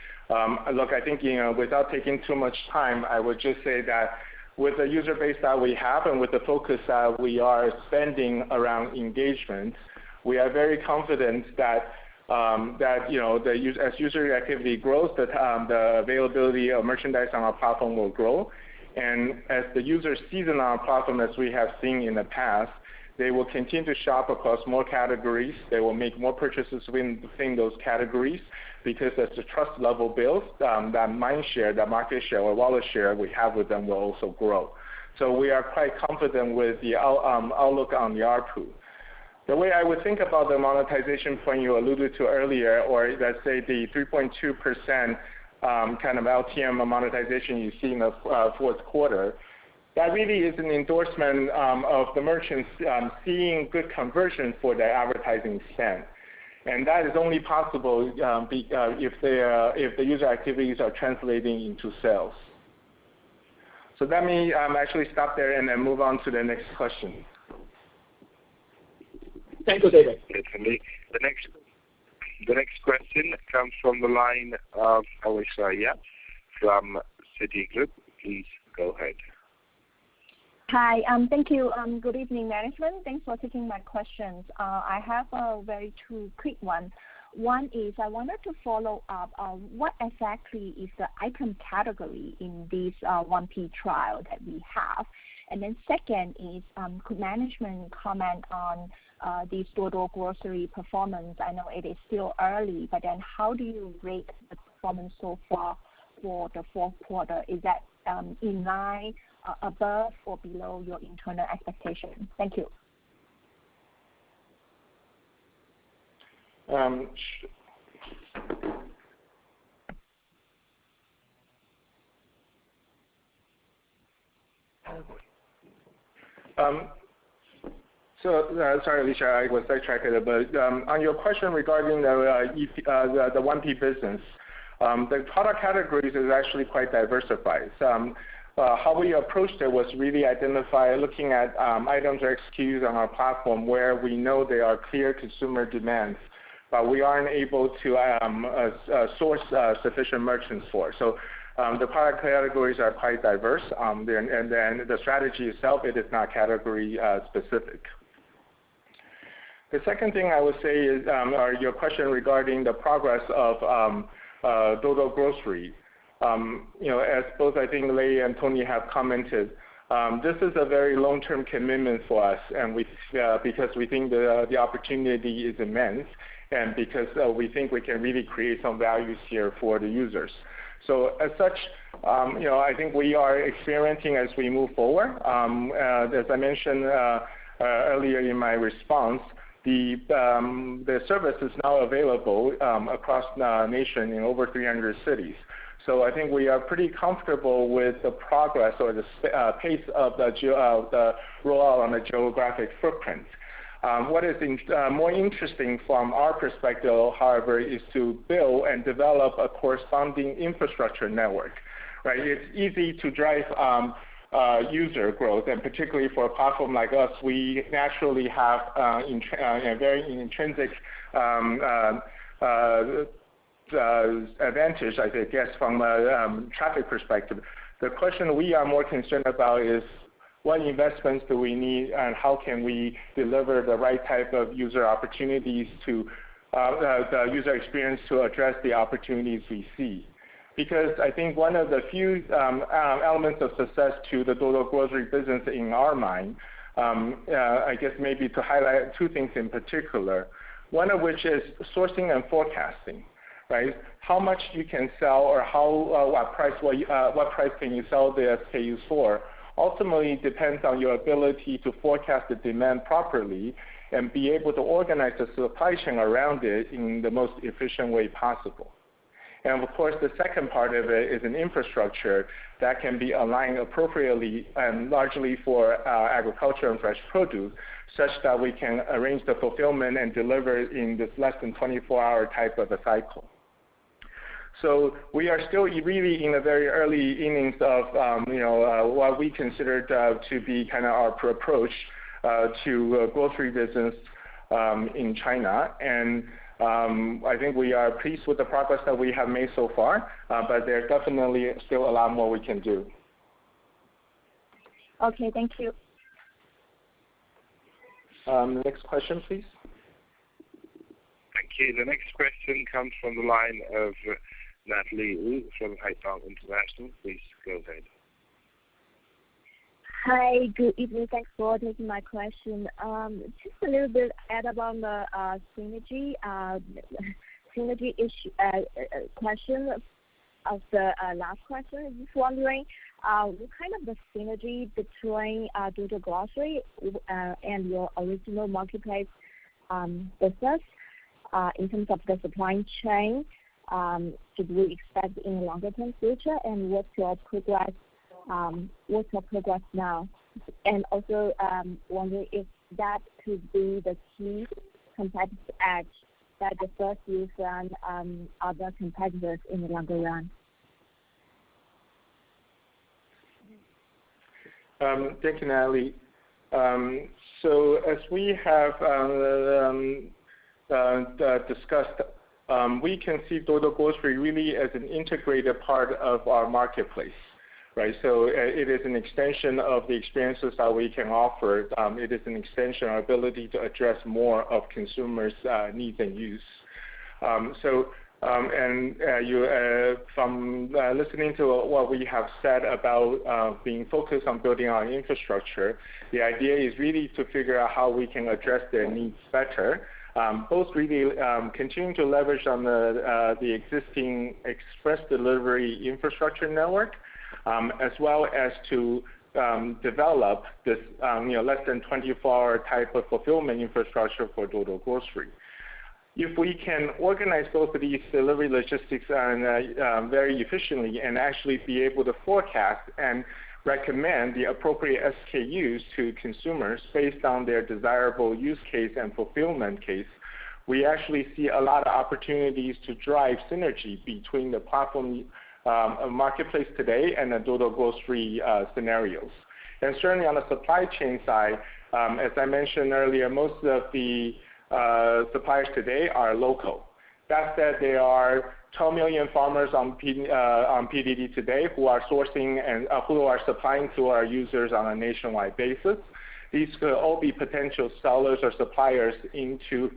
Look, I think without taking too much time, I would just say that with the user base that we have and with the focus that we are spending around engagement, we are very confident that as user activity grows, the availability of merchandise on our platform will grow. And as the users season on our platform, as we have seen in the past, they will continue to shop across more categories. They will make more purchases within those categories because as the trust level builds, that mind share, that market share or wallet share we have with them will also grow. So we are quite confident with the outlook on the ARPU. The way I would think about the monetization point you alluded to earlier, or let's say the 3.2% kind of LTM monetization you see in the fourth quarter, that really is an endorsement of the merchants seeing good conversion for their advertising spend. And that is only possible if the user activities are translating into sales. So let me actually stop there and then move on to the next question. Thank you, David. Certainly. The next question comes from the line of Alicia Yap from Citigroup. Please go ahead. Hi, thank you. Good evening, management. Thanks for taking my questions. I have two quick ones. One is I wanted to follow up what exactly is the item category in this 1P trial that we have? And then second is could management comment on the Duoduo Grocery performance? I know it is still early, but then how do you rate the performance so far for the fourth quarter? Is that in line, above, or below your internal expectation? Thank you. Sorry, Alicia, I was sidetracked, but on your question regarding the 1P business, the product categories is actually quite diversified. How we approached it was really looking at items or SKUs on our platform where we know there are clear consumer demands, but we aren't able to source sufficient merchants for. So the product categories are quite diverse, and then the strategy itself, it is not category specific. The second thing I would say is your question regarding the progress of Dodo Grocery. As both I think Lei and Tony have commented, this is a very long-term commitment for us, and because we think the opportunity is immense, and because we think we can really create some values here for the users. So as such, I think we are experimenting as we move forward. As I mentioned earlier in my response, the service is now available across the nation in over 300 cities. So I think we are pretty comfortable with the progress or the pace of the rollout on the geographic footprint. What is more interesting from our perspective, however, is to build and develop a corresponding infrastructure network. Right? It's easy to drive user growth, and particularly for a platform like us, we naturally have a very intrinsic advantage, I guess, from a traffic perspective. The question we are more concerned about is what investments do we need, and how can we deliver the right type of user opportunities to the user experience to address the opportunities we see. Because I think one of the few elements of success to the Dodo Grocery business in our mind, I guess maybe to highlight two things in particular, one of which is sourcing and forecasting. Right? How much you can sell, or what price can you sell the SKUs for, ultimately depends on your ability to forecast the demand properly and be able to organize the supply chain around it in the most efficient way possible. And of course, the second part of it is an infrastructure that can be aligned appropriately and largely for agriculture and fresh produce, such that we can arrange the fulfillment and deliver in this less than 24-hour type of a cycle. So we are still really in the very early innings of what we consider to be kind of our approach to grocery business in China, and I think we are pleased with the progress that we have made so far, but there's definitely still a lot more we can do. Okay, thank you. Next question, please. Thank you. The next question comes from the line of Natalie Wu from Haitong International. Please go ahead. Hi, good evening. Thanks for taking my question. Just a little bit add on the synergy issue question of the last question. Just wondering, what kind of the synergy between Dodo Grocery and your original marketplace business in terms of the supply chain should we expect in the longer term future, and what's your progress now? And also wondering if that could be the key competitive edge that differs you from other competitors in the longer run. Thank you, Natalie. So as we have discussed, we can see Dodo Grocery really as an integrated part of our marketplace, right? So it is an extension of the experiences that we can offer. It is an extension of our ability to address more of consumers' needs and use. From listening to what we have said about being focused on building our infrastructure, the idea is really to figure out how we can address their needs better. Both really continuing to leverage on the existing express delivery infrastructure network, as well as to develop this less than 24-hour type of fulfillment infrastructure for Dodo Grocery. if we can organize both of these delivery logistics very efficiently and actually be able to forecast and recommend the appropriate SKUs to consumers based on their desirable use case and fulfillment case, we actually see a lot of opportunities to drive synergy between the platform marketplace today and the Duoduo grocery scenarios. And certainly on the supply chain side, as I mentioned earlier, most of the suppliers today are local. That said, there are 12 million farmers on PDD today who are sourcing and who are supplying to our users on a nationwide basis. These could all be potential sellers or suppliers into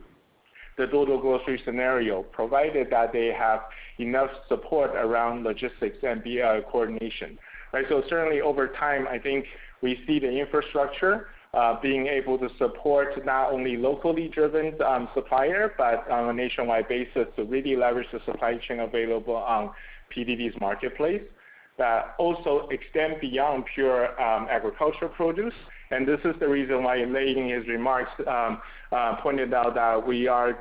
the Duoduo grocery scenario, provided that they have enough support around logistics and coordination. Right? So certainly over time, I think we see the infrastructure being able to support not only locally driven supplier, but on a nationwide basis to really leverage the supply chain available on PDD's marketplace that also extend beyond pure agricultural produce. And this is the reason why Lei in his remarks pointed out that we are,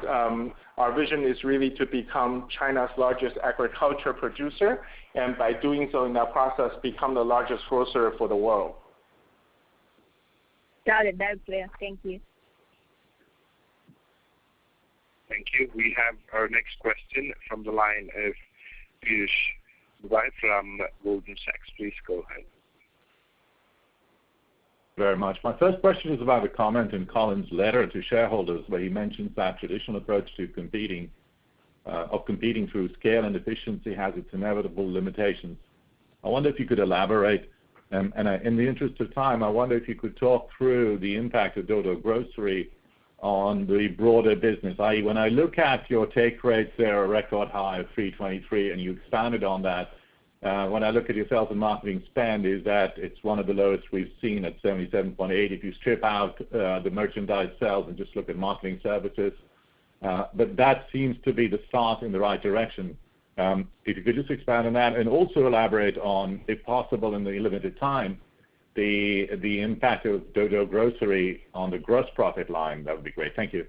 our vision is really to become China's largest agriculture producer, and by doing so in that process, become the largest grocer for the world. Got it. That's clear. Thank you. Thank you. We have our next question from the line of Pinduoduo from Goldman Sachs. Please go ahead. Very much. My first question is about a comment in Colin's letter to shareholders where he mentions that traditional approach to competing through scale and efficiency has its inevitable limitations. I wonder if you could elaborate, and in the interest of time, I wonder if you could talk through the impact of Duoduo Grocery on the broader business, i.e. when I look at your take rates, they're a record high of 323, and you expanded on that. When I look at your sales and marketing spend, is that it's one of the lowest we've seen at 77.8 if you strip out the merchandise sales and just look at marketing services. But that seems to be the start in the right direction. If you could just expand on that and also elaborate on, if possible in the limited time, the impact of Duoduo Grocery on the gross profit line, that would be great. Thank you.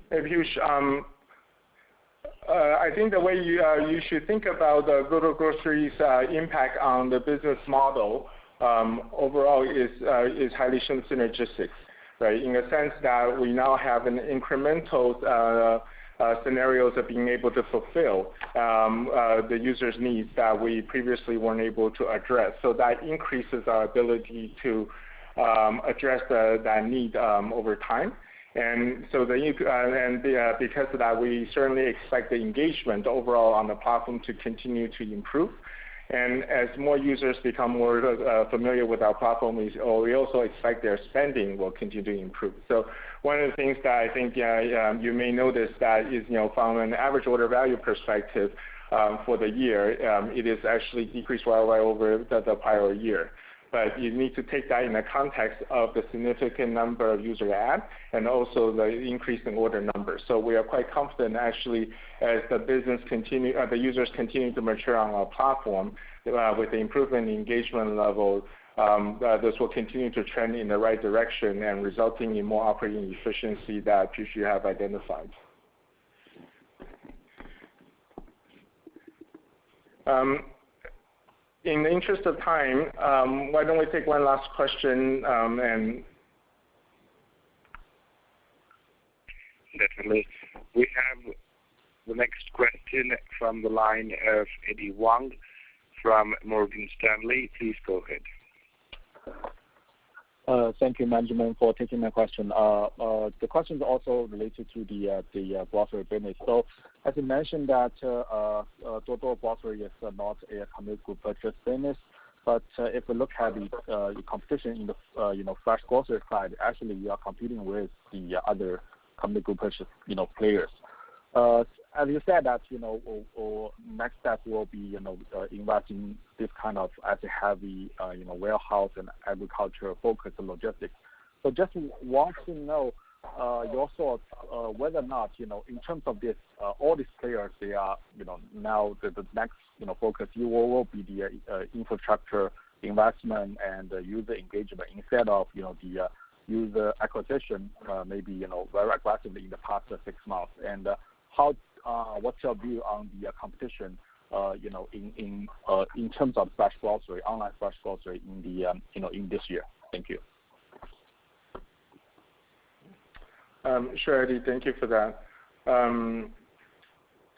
Hey, Piyush, I think the way you should think about the Duoduo Grocery's impact on the business model overall is highly synergistic, right? In a sense that we now have an incremental scenarios of being able to fulfill the user's needs that we previously weren't able to address. So that increases our ability to address that need over time. And so because of that, we certainly expect the engagement overall on the platform to continue to improve. And as more users become more familiar with our platform, we also expect their spending will continue to improve. So one of the things that I think you may notice that is, from an average order value perspective for the year, it is actually decreased right over the prior year. But you need to take that in the context of the significant number of user adds and also the increase in order numbers. So we are quite confident actually as the users continue to mature on our platform with the improvement in engagement level, this will continue to trend in the right direction and resulting in more operating efficiency that you have identified. In the interest of time, why don't we take one last question and definitely. We have the next question from the line of Eddie Wang from Morgan Stanley. Please go ahead. Thank you, management, for taking my question. The question is also related to the grocery business. So, as you mentioned that Duoduo Grocery is not a community group purchase business, but if we look at the competition in the fresh grocery side, actually you are competing with the other community group purchase players. As you said that next step will be investing this kind of as a heavy warehouse and agriculture focused logistics. So just want to know your thoughts whether or not, in terms of this, all these players, they are, now the next, focus will be the infrastructure investment and user engagement instead of, the user acquisition, maybe, very aggressively in the past 6 months. And what's your view on the competition, in terms of fresh grocery, online fresh grocery in the, in this year? Thank you. Sure, Eddie, thank you for that.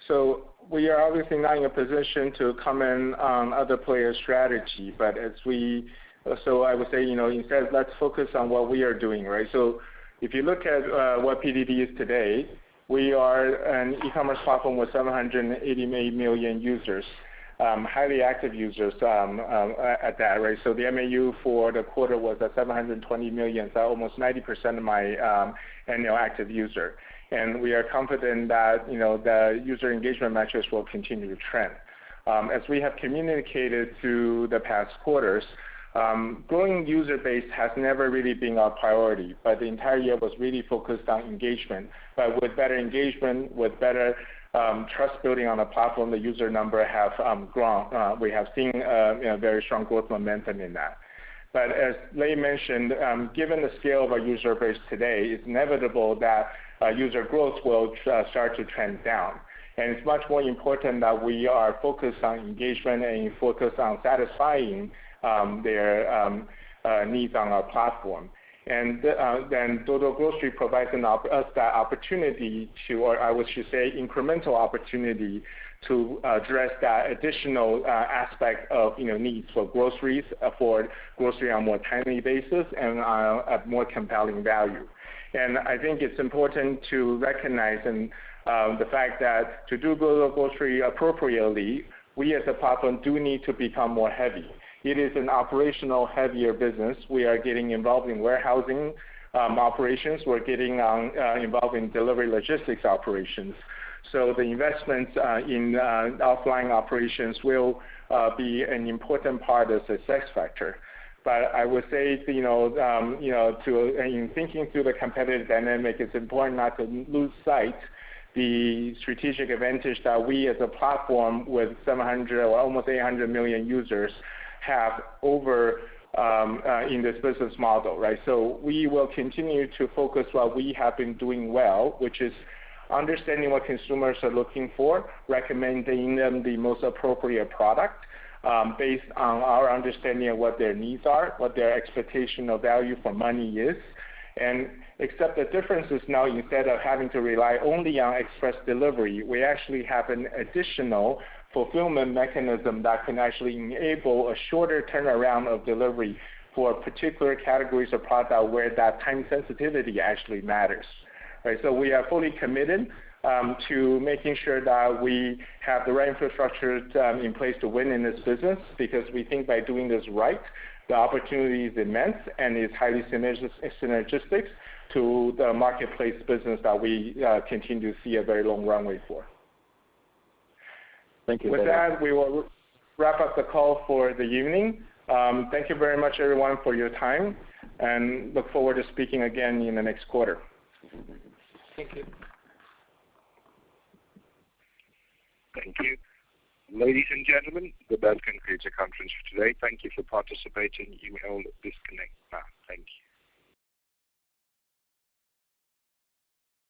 So we are obviously not in a position to comment on other players' strategy, but so I would say, instead let's focus on what we are doing, right? So if you look at what PDD is today, we are an e-commerce platform with 788 million users, highly active users at that, right? So the MAU for the quarter was at 720 million, so almost 90% of my annual active user. And we are confident that, the user engagement metrics will continue to trend. As we have communicated through the past quarters, growing user base has never really been our priority, but the entire year was really focused on engagement. But with better engagement, with better trust building on the platform, the user number have grown. We have seen very strong growth momentum in that. But as Lei mentioned, given the scale of our user base today, it's inevitable that user growth will start to trend down. And it's much more important that we are focused on engagement and focus on satisfying their needs on our platform. And then Duoduo Grocery provides us that opportunity to, or I should say, incremental opportunity to address that additional aspect of needs for groceries, for grocery on a more timely basis and at more compelling value. And I think it's important to recognize the fact that to do Duoduo Grocery appropriately, we as a platform do need to become more heavy. It is an operational heavier business. We are getting involved in warehousing operations. We're getting involved in delivery logistics operations. So the investments in offline operations will be an important part of the success factor. But I would say, in thinking through the competitive dynamic, it's important not to lose sight the strategic advantage that we as a platform with 700 or almost 800 million users have over in this business model, right? So we will continue to focus what we have been doing well, which is understanding what consumers are looking for, recommending them the most appropriate product based on our understanding of what their needs are, what their expectation of value for money is. And except the difference is now, instead of having to rely only on express delivery, we actually have an additional fulfillment mechanism that can actually enable a shorter turnaround of delivery for particular categories of product where that time sensitivity actually matters. Right? So we are fully committed to making sure that we have the right infrastructure in place to win in this business, because we think by doing this right, the opportunity is immense and is highly synergistic to the marketplace business that we continue to see a very long runway for. Thank you. With that, we will wrap up the call for the evening. Thank you very much, everyone, for your time, and look forward to speaking again in the next quarter. Thank you. Thank you. Ladies and gentlemen, that concludes the conference for today. Thank you for participating. You may all disconnect now. Thank you.